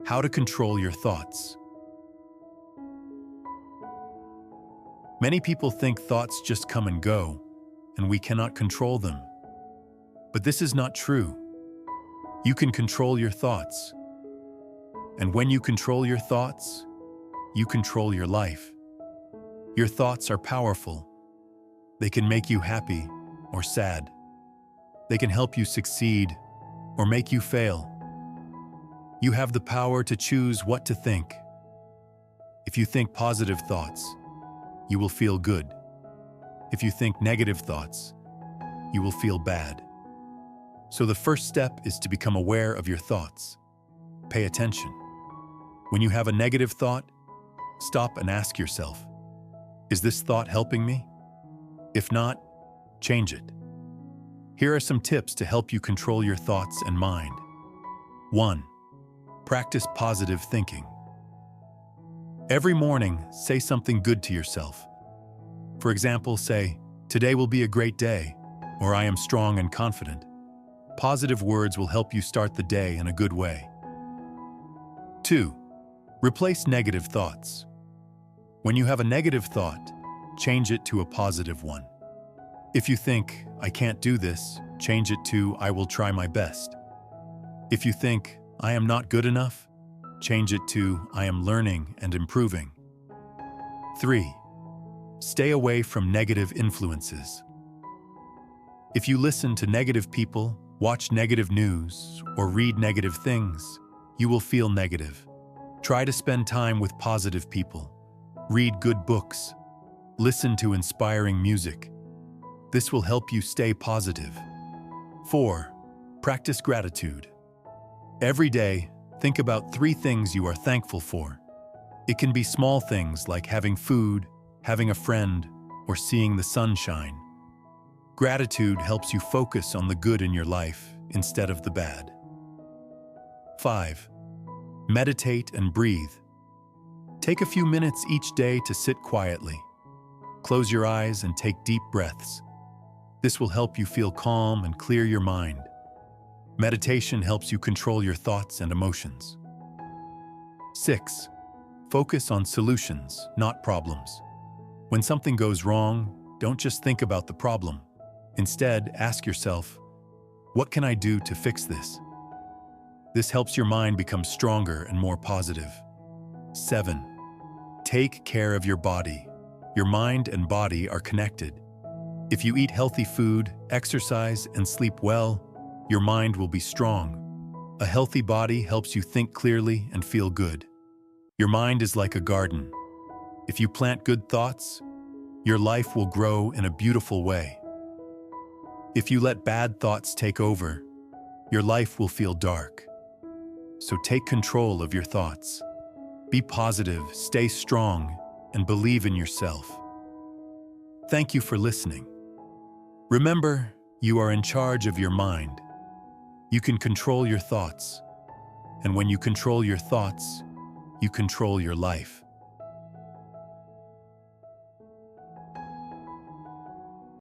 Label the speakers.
Speaker 1: How to control your thoughts. Many people think thoughts just come and go, and we cannot control them. But this is not true. You can control your thoughts. And when you control your thoughts, you control your life. Your thoughts are powerful. They can make you happy or sad. They can help you succeed or make you fail. You have the power to choose what to think. If you think positive thoughts, you will feel good. If you think negative thoughts, you will feel bad. So the first step is to become aware of your thoughts. Pay attention. When you have a negative thought, stop and ask yourself, is this thought helping me? If not, change it. Here are some tips to help you control your thoughts and mind. 1. Practice positive thinking. Every morning, say something good to yourself. For example, say, "Today will be a great day," or "I am strong and confident." Positive words will help you start the day in a good way. 2. Replace negative thoughts. When you have a negative thought, change it to a positive one. If you think, "I can't do this," change it to, "I will try my best." If you think, "I am not good enough," change it to, "I am learning and improving." 3. Stay away from negative influences. If you listen to negative people, watch negative news, or read negative things, you will feel negative. Try to spend time with positive people. Read good books. Listen to inspiring music. This will help you stay positive. 4. Practice gratitude. Every day, think about 3 things you are thankful for. It can be small things like having food, having a friend, or seeing the sun shine. Gratitude helps you focus on the good in your life instead of the bad. 5. Meditate and breathe. Take a few minutes each day to sit quietly. Close your eyes and take deep breaths. This will help you feel calm and clear your mind. Meditation helps you control your thoughts and emotions. 6. Focus on solutions, not problems. When something goes wrong, don't just think about the problem. Instead, ask yourself, what can I do to fix this? This helps your mind become stronger and more positive. 7. Take care of your body. Your mind and body are connected. If you eat healthy food, exercise, and sleep well, your mind will be strong. A healthy body helps you think clearly and feel good. Your mind is like a garden. If you plant good thoughts, your life will grow in a beautiful way. If you let bad thoughts take over, your life will feel dark. So take control of your thoughts. Be positive, stay strong, and believe in yourself. Thank you for listening. Remember, you are in charge of your mind. You can control your thoughts. And when you control your thoughts, you control your life.